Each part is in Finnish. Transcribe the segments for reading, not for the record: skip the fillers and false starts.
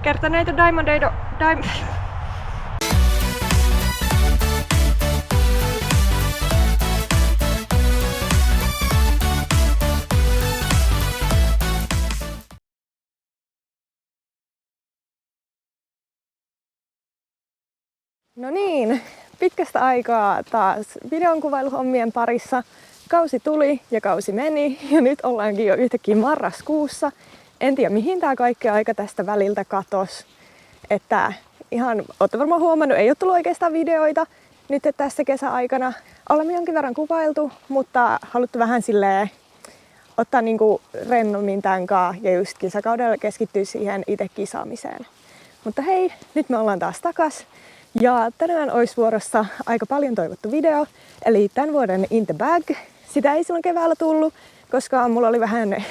Kertaneito No niin, pitkästä aikaa taas videonkuvailuhommien parissa. Kausi tuli ja kausi meni ja nyt ollaankin jo yhtäkkiä marraskuussa. En tiedä mihin tää kaikki aika tästä väliltä katos. Että ihan, ootte varmaan huomannut, ei ole tullut oikeastaan videoita nyt tässä kesäaikana. Olemme jonkin verran kuvailtu, mutta haluttu vähän silleen ottaa niinku rennommin tän kaa ja just kisakaudella keskittyä siihen itse kisaamiseen. Mutta hei, nyt me ollaan taas takas. Ja tänään olisi vuorossa aika paljon toivottu video, eli tämän vuoden In the Bag. Sitä ei silloin keväällä tullut, koska mulla oli vähän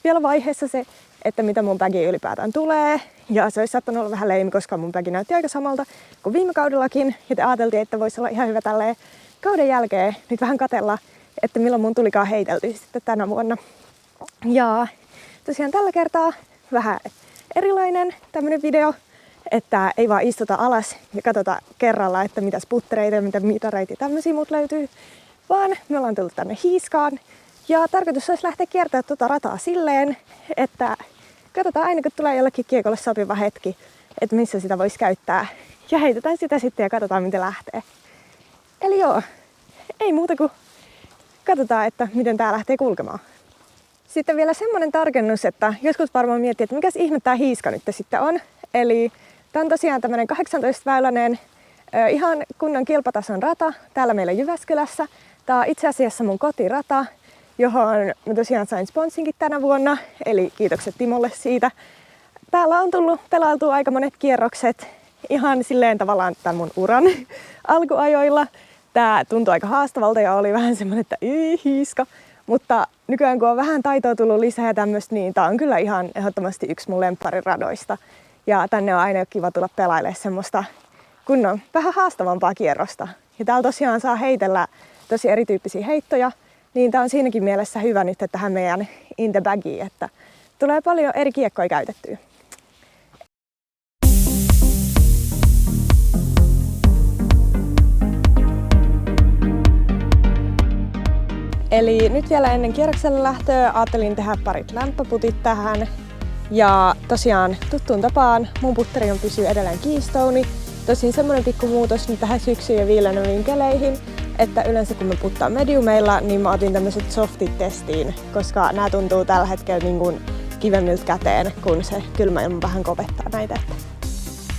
vielä vaiheessa se, että mitä mun bagiin ylipäätään tulee. Ja se olisi saattanut olla vähän leimi, koska mun bagi näytti aika samalta kuin viime kaudellakin. Joten ajateltiin, että voisi olla ihan hyvä tälleen kauden jälkeen nyt vähän katsella, että milloin mun tulikaan heiteltyä sitten tänä vuonna. Ja tosiaan tällä kertaa vähän erilainen tämmönen video. Että ei vaan istuta alas ja katsota kerralla, että mitä sputtereita ja mitä mitareita ja tämmösiä mut löytyy. Vaan me ollaan tullut tänne Hiiskaan. Ja tarkoitus olisi lähteä kiertämään tuota rataa silleen, että katsotaan aina kun tulee jollekin kiekolle sopiva hetki, että missä sitä voisi käyttää. Ja heitetään sitä sitten ja katsotaan miten lähtee. Eli joo, ei muuta kuin katsotaan, että miten tää lähtee kulkemaan. Sitten vielä semmonen tarkennus, että joskus varmaan miettii, että mikäs ihme tää Hiiska nyt sitten on. Eli tää on tosiaan tämmönen 18-väyläinen, ihan kunnon kilpatason rata täällä meillä Jyväskylässä. Tää on itse asiassa mun kotirata, johon mä tosiaan sain sponsinkin tänä vuonna, eli kiitokset Timolle siitä. Täällä on tullut pelailtua aika monet kierrokset ihan silleen tavallaan tämän mun uran alkuajoilla. Tää tuntui aika haastavalta ja oli vähän semmonen, että Hiiska. Mutta nykyään kun on vähän taitoa tullut lisää ja tämmöstä, niin tää on kyllä ihan ehdottomasti yksi mun lemppariradoista. Ja tänne on aina kiva tulla pelailemaan semmoista kunnon vähän haastavampaa kierrosta. Ja täällä tosiaan saa heitellä tosi erityyppisiä heittoja, niin tää on siinäkin mielessä hyvä nyt tähän meidän In the Bagiin, että tulee paljon eri kiekkoja käytettyä. Eli nyt vielä ennen kierrokselle lähtöä ajattelin tehdä parit lämpöputit tähän. Ja tosiaan tuttuun tapaan mun putteri on pysyy edelleen Keystone. Tosin semmonen pikku muutos nyt tähän syksyyn ja viileneviin keleihin, että yleensä kun me puttaa mediumeilla, niin mä otin tämmöiset softit testiin, koska nää tuntuu tällä hetkellä niin kuin kivemmiltä käteen, kun se kylmä ilma vähän kovettaa näitä. Että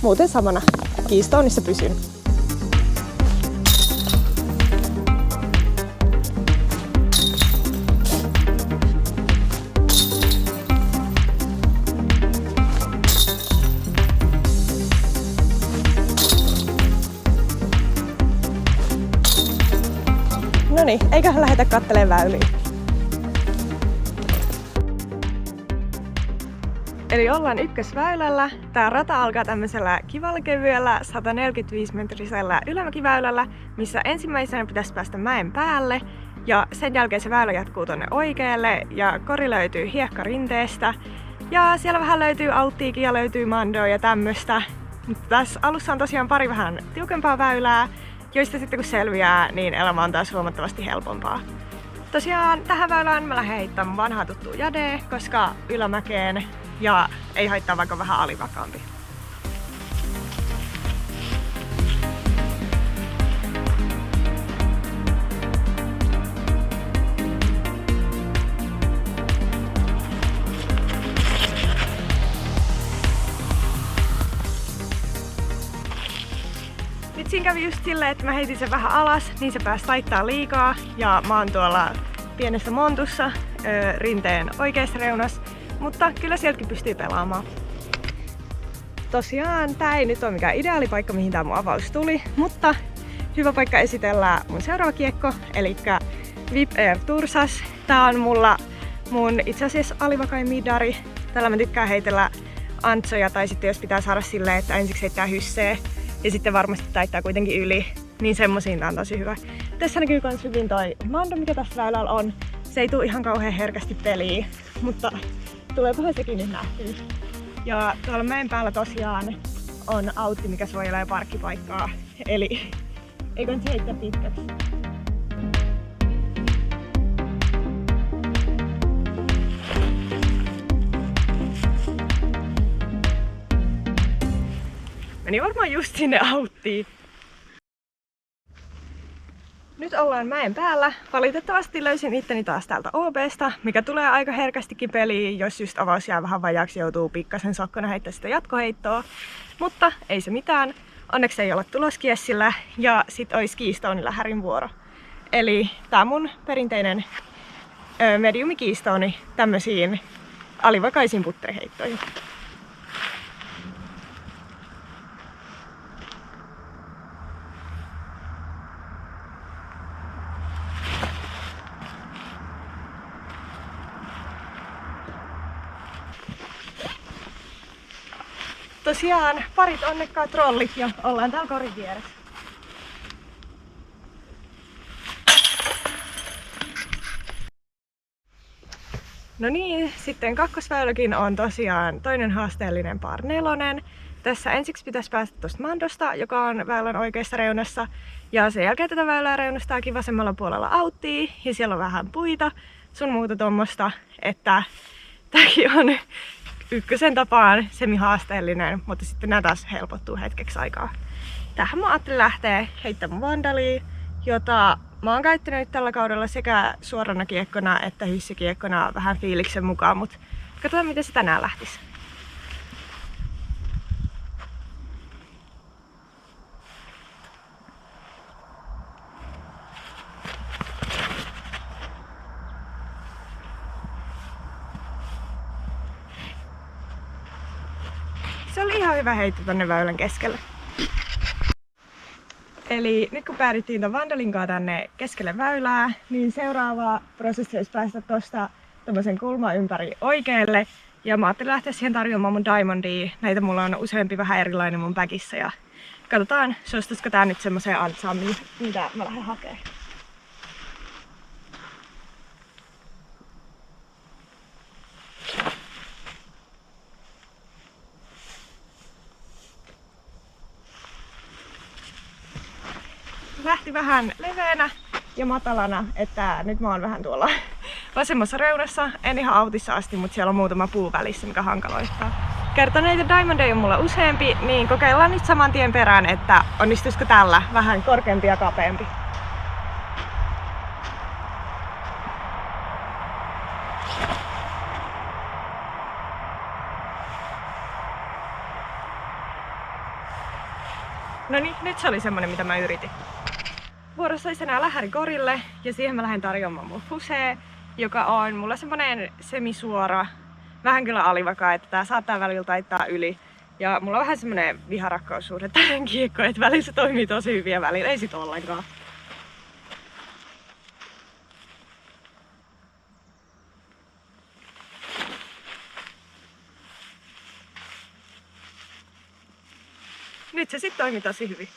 muuten samana Keystoneissa pysyn. Noniin, eiköhän lähdetä kattelemaan väyliä. Eli ollaan ykkösväylällä. Tää rata alkaa tämmöisellä kivalla kevyellä 145-metrisellä ylämäkiväylällä, missä ensimmäisenä pitäisi päästä mäen päälle. Ja sen jälkeen se väylä jatkuu tonne oikealle ja kori löytyy hiekkarinteestä. Ja siellä vähän löytyy alttiikin ja löytyy mandoa ja tämmöstä. Mutta tässä alussa on tosiaan pari vähän tiukempaa väylää, joista sitten kun selviää, niin elämä on taas huomattavasti helpompaa. Tosiaan tähän väylään mä lähden heittämään vanhaa tuttua jadea, koska ylämäkeen ja ei haittaa vaikka vähän alivakaampi. Nyt siinä kävi just silleen, että mä heitin sen vähän alas, niin se pääsi taittaa liikaa ja mä oon tuolla pienessä montussa rinteen oikeassa reunassa, mutta kyllä sieltäkin pystyy pelaamaan. Tosiaan tää ei nyt ole mikään ideaali paikka, mihin tää mun avaus tuli, mutta hyvä paikka esitellä mun seuraava kiekko, eli VIP Air Tursas. Tää on mulla mun itse asiassa alivakain midari. Tällä mä tykkään heitellä antsoja, tai sitten jos pitää saada silleen, että ensiksi heittää hyssee ja sitten varmasti taittaa kuitenkin yli, niin semmosiin tää on tosi hyvä. Tässä näkyy kans hyvin toi mando, mikä tässä väylällä on. Se ei tule ihan kauhean herkästi peliin, mutta tuleepahan sekin nyt nähtyä. Ja tuolla mäen päällä tosiaan on autti, mikä suojelee parkkipaikkaa. Eli eikö nyt heittää pitkäksi? Meni varmaan just sinne auttiin. Nyt ollaan mäen päällä. Valitettavasti löysin itteni taas täältä OB:sta, mikä tulee aika herkästikin peliin, jos just avaus jää vähän vajaaksi, joutuu pikkasen sokkona heittää sitä jatkoheittoa. Mutta ei se mitään. Onneksi ei olla tulossa Kiessillä ja sit ois Keystone lähärin vuoro. Eli tää mun perinteinen mediumi Keystone tämmösiin alivakaisiin putteriheittoihin. Tosiaan parit onnekkaat trollit ja ollaan täällä korin vieressä. No niin, sitten kakkosväyläkin on tosiaan toinen haasteellinen par 4. Tässä ensiksi pitäisi päästä tuosta Mandosta, joka on väylän oikeassa reunassa. Ja sen jälkeen tätä väylää reunastaakin vasemmalla puolella auttii ja siellä on vähän puita, sun muuta tommosta, että tääkin on ykkösen tapaan semi-haasteellinen, mutta sitten nää taas helpottuu hetkeksi aikaa. Tähän mä ajattelin lähteä heittämään Vandalia, jota mä oon käyttänyt tällä kaudella sekä suorana kiekkona että hyssikiekkona vähän fiiliksen mukaan, mutta katsotaan miten se tänään lähtisi. Se oli ihan hyvä heitto tonne väylän keskelle. Eli nyt kun päädyttiin ton Vandalin kanssa tänne keskelle väylää, niin seuraava prosessi olisi päästä tosta tommosen kulman ympäri oikealle. Ja mä ajattelin lähteä siihen tarjoamaan mun Diamondia. Näitä mulla on useampi vähän erilainen mun bagissa ja katsotaan, suostuisiko tää nyt semmoseen ansaan, mitä mä lähden hakemaan. Lähti vähän leveänä ja matalana, että nyt mä oon vähän tuolla vasemmassa reunassa. En ihan autissa asti, mutta siellä on muutama puu välissä, mikä hankaloittaa. Kertoneita Diamondeja on mulla useampi, niin kokeillaan nyt saman tien perään, että onnistuisiko tällä vähän korkeampi ja kapeampi. No niin, nyt se oli semmonen, mitä mä yritin. Vuorossa olisi enää lähäri korille ja siihen mä lähden tarjoamaan mun fusee, joka on mulla semmonen semisuora, vähän kyllä alivakaa, että tää saattaa välillä taittaa yli. Ja mulla on vähän semmonen viharakkaussuhde tähän kiekkoon, että välillä se toimii tosi hyvin ja välillä ei sit ollenkaan. Nyt se sit toimi tosi hyvin.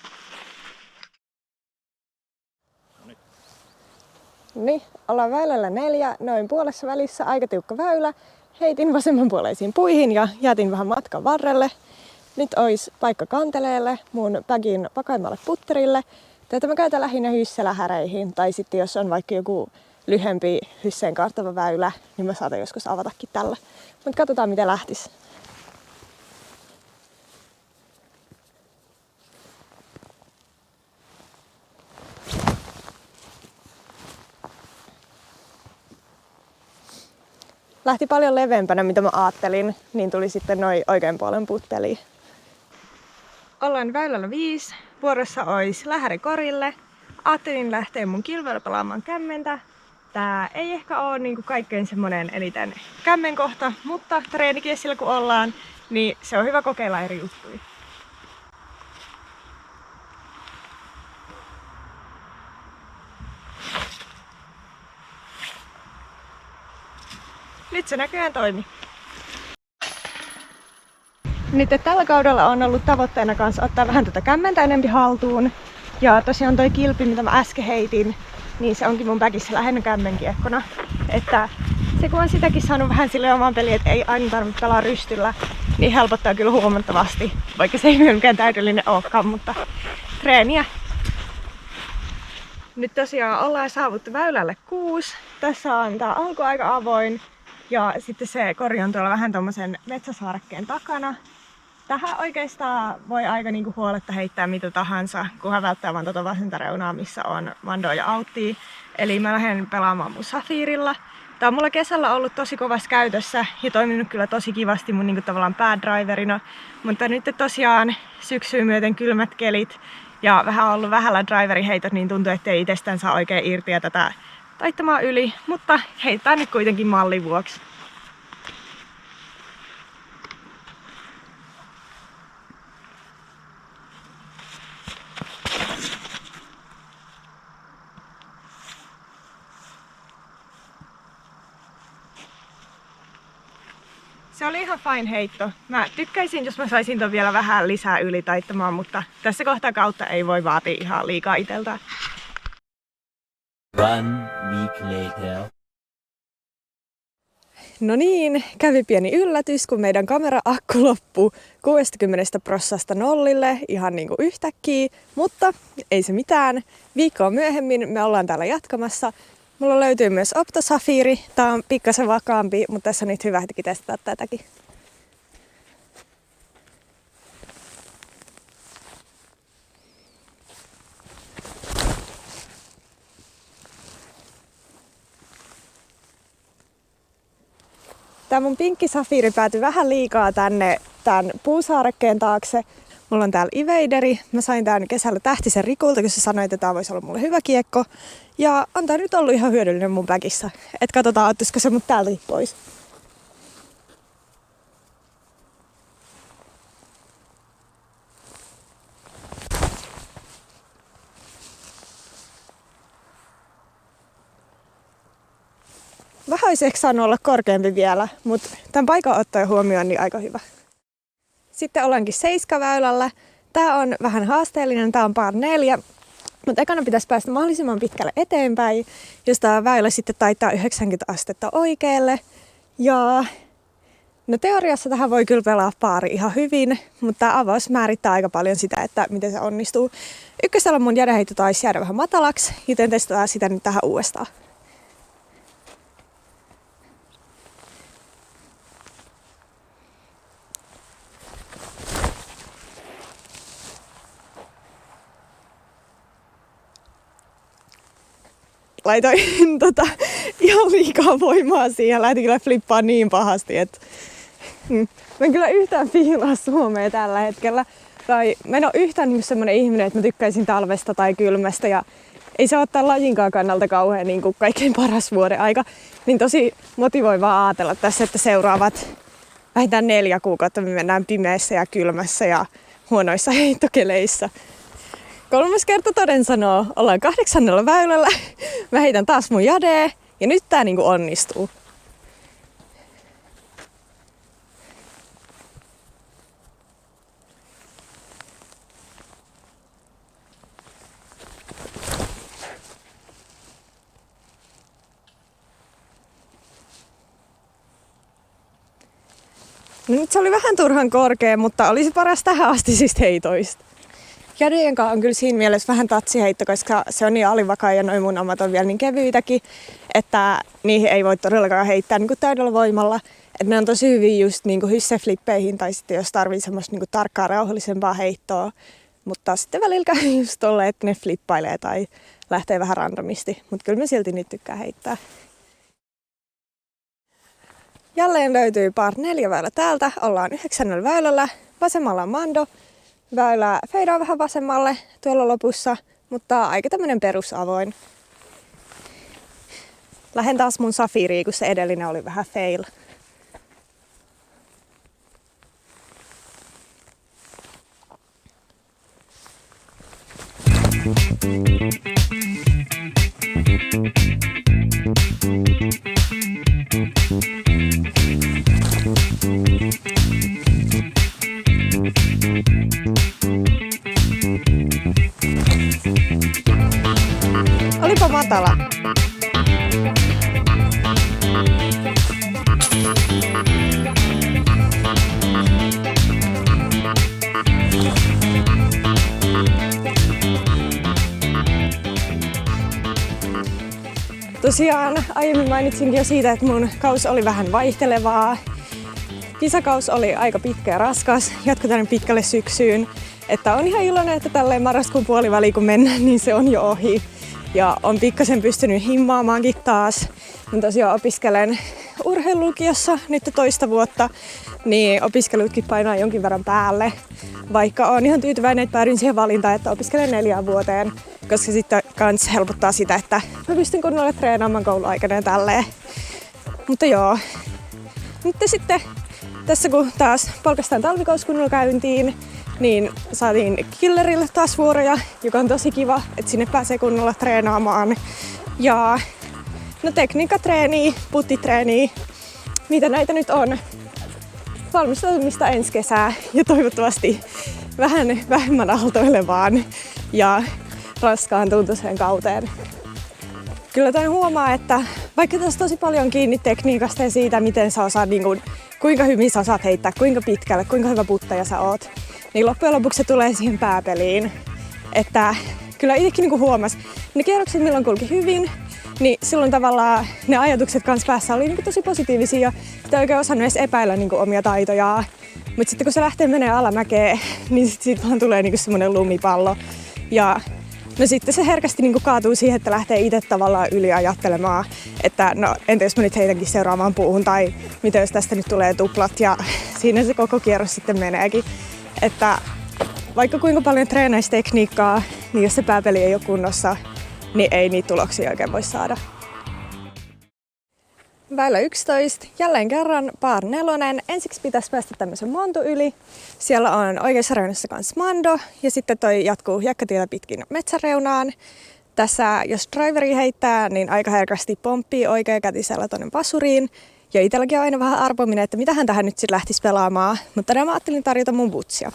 Niin, ollaan väylällä 4, noin puolessa välissä, aika tiukka väylä. Heitin vasemmanpuoleisiin puihin ja jätin vähän matkan varrelle. Nyt olisi paikka kanteleelle, mun bagin vakaimmalle putterille. Tätä mä käytän lähinnä hyssälähäreihin, tai sitten jos on vaikka joku lyhempi hysseen karttava väylä, niin mä saatan joskus avatakin tällä. Mutta katsotaan miten lähtis. Lähti paljon leveämpänä, mitä mä ajattelin, niin tuli sitten noin oikean puolen putteliin. Ollaan väylällä 5. Vuorossa olisi lähäri korille. Ajattelin lähteä mun kilvellä pelaamaan kämmentä. Tää ei ehkä oo niinku kaikkein semmonen eniten kämmenkohta, mutta treenikiessillä kun ollaan, niin se on hyvä kokeilla eri juttuja. Nyt se näköjään toimi. Nyt tällä kaudella on ollut tavoitteena kanssa ottaa vähän tätä kämmentä enempi haltuun. Ja tosiaan toi kilpi, mitä mä äsken heitin, niin se onkin mun bagissa lähinnä kämmenkiekkona. Että se kun on sitäkin saanut vähän sille omaan peliin, että ei aina tarvitse pelaa rystyllä, niin helpottaa kyllä huomattavasti, vaikka se ei mikään täydellinen olekaan, mutta treeniä. Nyt tosiaan ollaan saavuttu väylälle 6. Tässä on tää alku aika avoin ja sitten se kori on tuolla vähän tommosen metsäsaarekkeen takana. Tähän oikeastaan voi aika niinku huoletta heittää mitä tahansa, kunhan välttää vaan tuota vasenta reunaa, missä on Mando ja Autti. Eli mä lähden pelaamaan mun Safirilla. Tää on mulla kesällä ollut tosi kovassa käytössä ja toiminut kyllä tosi kivasti mun niinku tavallaan päädriverina. Mutta nyt tosiaan syksyyn myöten kylmät kelit ja vähän ollut vähällä driveriheitot, niin tuntuu, ettei itsestään saa oikein irti ja tätä taittamaan yli. Mutta heittää nyt kuitenkin mallin vuoksi. Se oli ihan fine heitto. Mä tykkäisin, jos mä saisin ton vielä vähän lisää yli taittamaan, mutta tässä kohtaa kautta ei voi vaatia ihan liikaa iteltään. 1 week later. No niin, kävi pieni yllätys, kun meidän kamera-akku loppui 60% nollille ihan niinku yhtäkkiä, mutta ei se mitään. Viikkoa myöhemmin me ollaan täällä jatkamassa. Mulla löytyy myös Opto-Safiri. Tää on pikkasen vakaampi, mutta tässä on nyt hyvä hetki testata tätäkin. Tää mun pinkki Safiri päätyi vähän liikaa tänne tän puusaarekkeen taakse. Mulla on täällä Evederi. Mä sain tän kesällä Tähtisen Rikulta, kun se sanoi, että tää voisi olla mulle hyvä kiekko. Ja on tää nyt ollut ihan hyödyllinen mun bägissä. Et katsotaan, ottaisiko se mut täältä pois. Vähän olisi ehkä saanut olla korkeampi vielä, mutta tämän paikan ottaen huomioon niin aika hyvä. Sitten ollaankin Seiska-väylällä. Tää on vähän haasteellinen, tää on par 4. Mutta ekana pitäisi päästä mahdollisimman pitkälle eteenpäin, jos tää väylä sitten taittaa 90 astetta oikealle. Ja no teoriassa tähän voi kyllä pelaa paari ihan hyvin, mutta tää avaus määrittää aika paljon sitä, että miten se onnistuu. Ykkösellä mun jädeheitto taisi jäädä vähän matalaksi, joten testataan sitä nyt tähän uudestaan. Laitoin ihan liikaa voimaa siihen. Lähti kyllä flippaa niin pahasti, että mä en kyllä yhtään fiilaa Suomea tällä hetkellä. Tai mä en ole yhtään niin semmonen ihminen, että mä tykkäisin talvesta tai kylmästä. Ja ei se ole tämän lajinkaan kannalta kauhean niin kuin kaikkein paras vuoden aika. Niin tosi motivoivaa ajatella tässä, että seuraavat vähintään 4 kuukautta me mennään pimeässä ja kylmässä ja huonoissa heittokeleissä. 3. kerta toden sanoo, ollaan 8. väylällä. Mä heitän taas mun jadee ja nyt tää niinku onnistuu. No nyt se oli vähän turhan korkea, mutta olisi paras tähän asti siis heitoista. Jadeen kanssa on kyllä siinä mielessä vähän tatsiheitto, koska se on niin alivakaa ja noin mun omat on vielä niin kevyitäkin, että niihin ei voi todellakaan heittää niin kuin täydellä voimalla. Että ne on tosi hyvin just niin kuin hysseflippeihin tai sitten jos tarvii semmoista niin kuin tarkkaa rauhallisempaa heittoa. Mutta sitten välillä käy just tolle, että ne flippailee tai lähtee vähän randomisti. Mutta kyllä mä silti niitä tykkään heittää. Jälleen löytyy par 4 väylä täältä. Ollaan 9. väylällä. Vasemmalla on Mando. Väylä feidaa vähän vasemmalle tuolla lopussa, mutta aika tämmönen perusavoin. Lähden taas mun Safiriin, kun se edellinen oli vähän fail. Olipa matala. Tosiaan aiemmin mainitsinkin jo siitä, että mun kausi oli vähän vaihtelevaa. Kisakaus oli aika pitkä ja raskas, jatkoi tänne pitkälle syksyyn. Että on ihan iloinen, että tälleen marraskuun puoliväliin kun mennään, niin se on jo ohi. Ja on pikkasen pystynyt himmaamaankin taas. Mä tosiaan opiskelen urheilulukiossa nyt toista vuotta, niin opiskelutkin painaa jonkin verran päälle. Vaikka on ihan tyytyväinen, että päädyin siihen valintaan, että opiskelen 4 vuoteen, koska sitten kans helpottaa sitä, että mä pystyn kunnolla treenaamaan kouluaikana ja tälleen. Mutta joo, nyt sitten tässä kun taas polkaistaan talvikausi kunnolla käyntiin, niin saatiin killerille taas vuoroja, joka on tosi kiva, että sinne pääsee kunnolla treenaamaan. Ja no tekniikkatreeniä, puttitreeniä, mitä näitä nyt on. Valmistautumista ensi kesää ja toivottavasti vähän vähemmän aaltoilevaan ja raskaan tuntuiseen kauteen. Kyllä tämän huomaa, että vaikka tässä tosi paljon kiinni tekniikasta ja siitä, miten sä osaat, kuinka hyvin sä osaat heittää, kuinka pitkälle, kuinka hyvä puttaja sä oot, niin loppujen lopuksi se tulee siihen pääpeliin. Että kyllä itsekin huomasi, ne kierrokset milloin kulki hyvin, niin silloin tavallaan ne ajatukset kanssa päässä oli tosi positiivisia ja sitä ei oikein osannut edes epäillä omia taitojaan. Mutta sitten kun se lähtee menee alamäkeen, niin sitten vaan tulee semmoinen lumipallo. Ja no sitten se herkästi kaatuu siihen, että lähtee itse tavallaan yliajattelemaan, että no entä jos mä nyt heitänkin seuraavaan puuhun tai mitä jos tästä nyt tulee tuplat ja siinä se koko kierros sitten meneekin. Että vaikka kuinka paljon treenaisi tekniikkaa, niin jos se pääpeli ei ole kunnossa, niin ei niitä tuloksia oikein voi saada. Väylä 11, jälleen kerran par 4. Ensiksi pitäisi päästä tämmöisen montu yli. Siellä on oikeassa reunassa kanssa mando ja sitten toi jatkuu jäkkätiellä pitkin metsäreunaan. Tässä jos driveri heittää, niin aika herkästi pomppii oikeakätisellä tonne pasuriin. Ja itselläkin on aina vähän arpominen, että mitähän tähän nyt sitten lähtisi pelaamaan. Mutta tänään mä ajattelin tarjota mun butsia.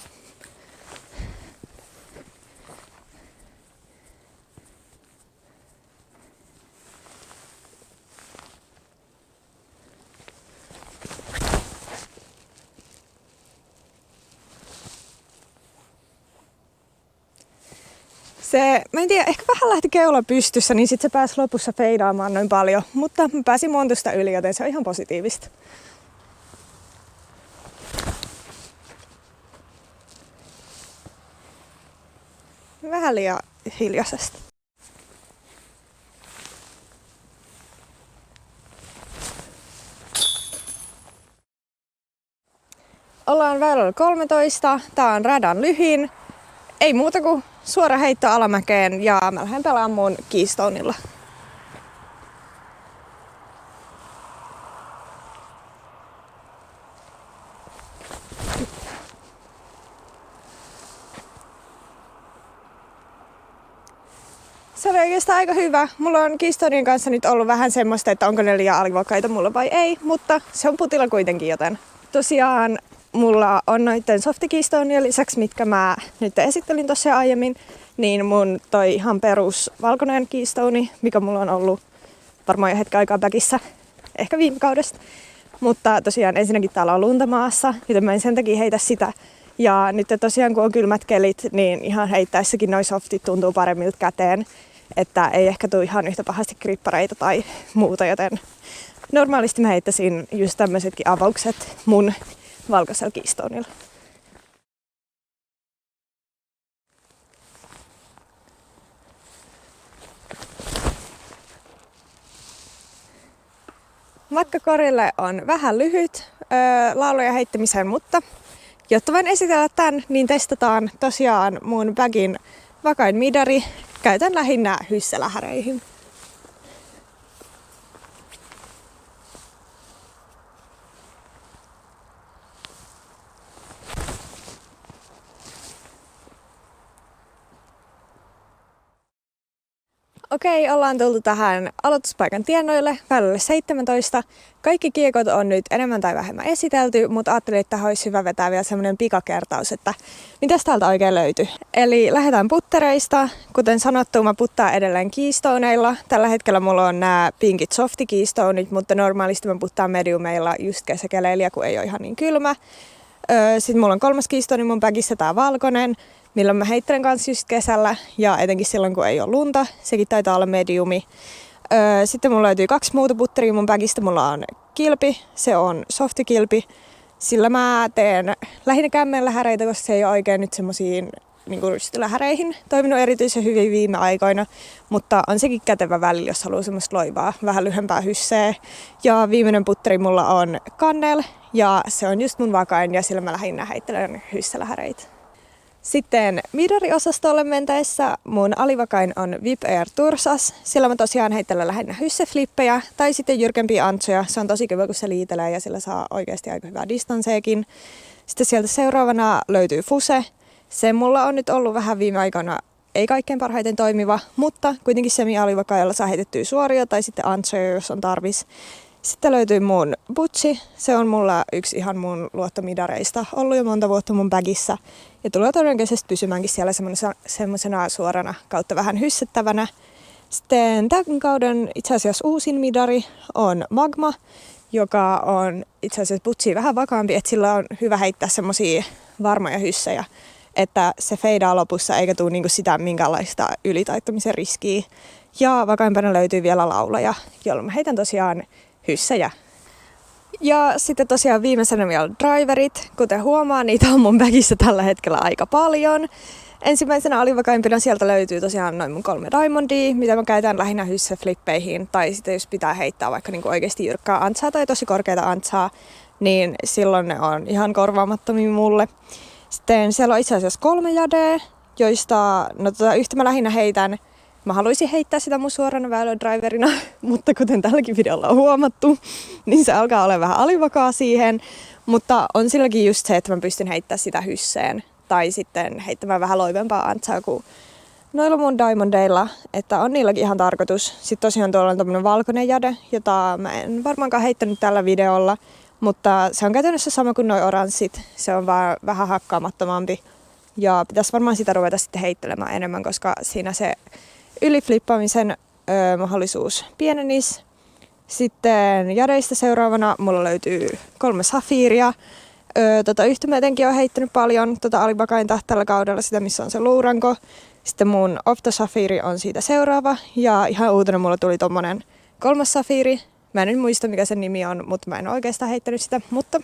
Mä en tiedä, ehkä vähän lähti keula pystyssä, niin sitten se pääsi lopussa feidaamaan noin paljon. Mutta mä pääsin montusta yli, joten se on ihan positiivista. Vähän liian hiljaisesti. Ollaan väylällä 13. Tää on radan lyhin. Ei muuta kuin suora heitto alamäkeen ja mä lähden pelaamaan mun Keystoneilla. Se oli oikeastaan aika hyvä. Mulla on Keystonein kanssa nyt ollut vähän semmoista, että onko ne liian alivokkaita mulla vai ei, mutta se on putilla kuitenkin joten. Tosiaan mulla on noitten softikeystoneien lisäksi, mitkä mä nyt esittelin tuossa aiemmin, niin mun toi ihan perus valkoinen keystone, mikä mulla on ollut varmaan jo hetken aikaa backissa, ehkä viime kaudesta. Mutta tosiaan ensinnäkin täällä on lunta maassa, joten mä en sen takia heitä sitä. Ja nyt tosiaan kun on kylmät kelit, niin ihan heittäessäkin noi softit tuntuu paremmilta käteen. Että ei ehkä tule ihan yhtä pahasti grippareita tai muuta, joten normaalisti mä heittäisin just tämmöisetkin avaukset mun valkoisella Keystonella. Matka korille on vähän lyhyt lauluja heittämiseen, mutta jotta voin esitellä tämän, niin testataan tosiaan mun bagin vakain midari. Käytän lähinnä hysselähäreihin. Okei, ollaan tultu tähän aloituspaikan tienoille, väylälle 17. Kaikki kiekot on nyt enemmän tai vähemmän esitelty, mutta ajattelin, että olisi hyvä vetää vielä semmoinen pikakertaus, että mitäs täältä oikein löytyy. Eli lähdetään puttereista. Kuten sanottu, mä puttaan edelleen keystoneilla. Tällä hetkellä mulla on nämä pinkit softi keystoneit, mutta normaalisti mä puttaan mediumeilla just kesäkeleillä, kun ei ole ihan niin kylmä. Sitten mulla on 3. keystone mun bagissa, tää valkoinen, milloin mä heittelen kanssa just kesällä ja etenkin silloin kun ei ole lunta. Sekin taitaa olla mediumi. Sitten mulla löytyy 2 muuta putteria mun bagista. Mulla on kilpi, se on softikilpi. Sillä mä teen lähinnä kämmenlähäreitä, koska se ei ole oikein nyt semmosiin niin rystylähäreihin toiminut erityisen hyvin viime aikoina, mutta on sekin kätevä välillä, jos haluaa semmoista loivaa, vähän lyhyempää hysseä. Ja viimeinen putteri mulla on kannel, ja se on just mun vakain, ja sillä mä lähinnä heittelen hyssälähäreitä. Sitten midari-osastolle mentäessä mun alivakain on VIP Air Tursas. Sillä mä tosiaan heittelen lähinnä hysseflippejä tai sitten jyrkempiä antsoja. Se on tosi hyvä, kun se liitelee ja sillä saa oikeasti aika hyvää distanseekin. Sitten sieltä seuraavana löytyy Fuse. Se mulla on nyt ollut vähän viime aikoina ei kaikkein parhaiten toimiva, mutta kuitenkin semi-alivakaijalla saa heitettyä suoria tai sitten antsoja, jos on tarvis. Sitten löytyy mun Butchi. Se on mulla yksi ihan mun luottomidareista. Ollut jo monta vuotta mun bagissa. Ja tulee todennäköisesti pysymäänkin siellä semmosena suorana kautta vähän hyssettävänä. Sitten tämän kauden itse asiassa uusin midari on Magma, joka on itse asiassa Butchia vähän vakaampi, että sillä on hyvä heittää semmosia varmoja hyssejä, että se feidaa lopussa eikä tule niinku sitä minkäänlaista ylitaittamisen riskiä. Ja vakaimpana löytyy vielä laulaja, jolla mä heitän tosiaan hyssejä. Ja sitten tosiaan viimeisenä vielä driverit. Kuten huomaa, niitä on mun bagissa tällä hetkellä aika paljon. Ensimmäisenä alivakaimpina sieltä löytyy tosiaan noin mun 3 diamondia, mitä mä käytän lähinnä hysseflippeihin. Tai sitten jos pitää heittää vaikka niinku oikeasti jyrkkää antsaa tai tosi korkeata antsaa, niin silloin ne on ihan korvaamattomia mulle. Sitten siellä on itse asiassa 3 jadea, joista yhtä mä lähinnä heitän. Mä haluaisin heittää sitä mun suorana väylödriverina, mutta kuten tälläkin videolla on huomattu, niin se alkaa olla vähän alivakaa siihen. Mutta on silläkin just se, että mä pystyn heittämään sitä hysseen tai sitten heittämään vähän loivempaa antsaa kuin noilla mun diamondeilla, että on niilläkin ihan tarkoitus. Sitten tosiaan tuolla on tommonen valkoinen jade, jota mä en varmaankaan heittänyt tällä videolla, mutta se on käytännössä sama kuin noi oranssit. Se on vaan vähän hakkaamattomampi ja pitäisi varmaan sitä ruveta sitten heittelemään enemmän, koska siinä se yliflippaamisen mahdollisuus pienenisi. Sitten jadeista seuraavana mulla löytyy 3 safiiria. Yhtä mä etenkin oon heittänyt paljon alivakainta tällä kaudella, sitä missä on se luuranko. Sitten mun Opto-safiiri on siitä seuraava. Ja ihan uutena mulla tuli tommonen 3. safiiri. Mä en nyt muista mikä sen nimi on, mutta mä en oikeastaan heittänyt sitä. Mutta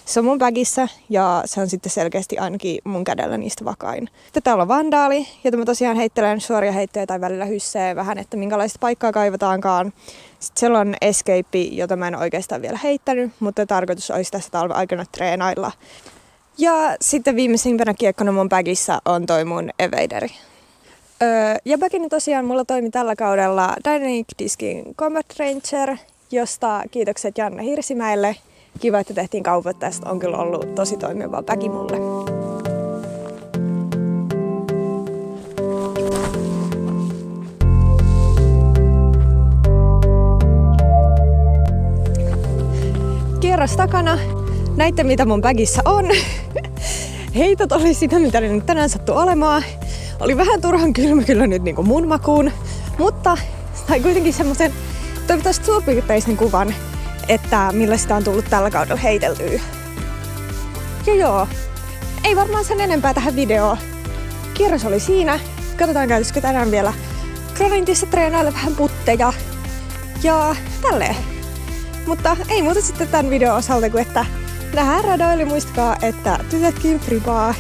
se on mun bagissa ja se on sitten selkeästi ainakin mun kädellä niistä vakain. Sitten täällä on vandaali, jota mä tosiaan heittelen suoria heittoja tai välillä hyssejä vähän, että minkälaista paikkaa kaivataankaan. Sitten siellä on escape, jota mä en oikeastaan vielä heittänyt, mutta tarkoitus olisi tässä talven aikana treenailla. Ja sitten viimeisimpänä kiekkona mun bagissa on toi mun evaderi. Ja bagini tosiaan mulla toimi tällä kaudella Dynamic Diskin Combat Ranger, josta kiitokset Janne Hirsimäelle. Kiva, että tehtiin kaupat tästä. On kyllä ollut tosi toimiva bagi mulle. Kierros takana. Näitte mitä mun bagissa on. Heitot oli sitä, mitä ne nyt tänään sattui olemaan. Oli vähän turhan kylmä kyllä nyt niin kuin mun makuun, mutta sai kuitenkin semmoisen toivottavasti suurpiirteisen kuvan, että millaista on tullut tällä kaudella heiteltyä. Ja joo, ei varmaan sen enempää tähän videoon. Kierros oli siinä. Katsotaan käytäisikö tänään vielä grindissa treenailla vähän putteja ja tälleen. Mutta ei muuta sitten tämän videon osalta kuin että nähdään radoilla. Muistakaa, että tytötkin fripaa.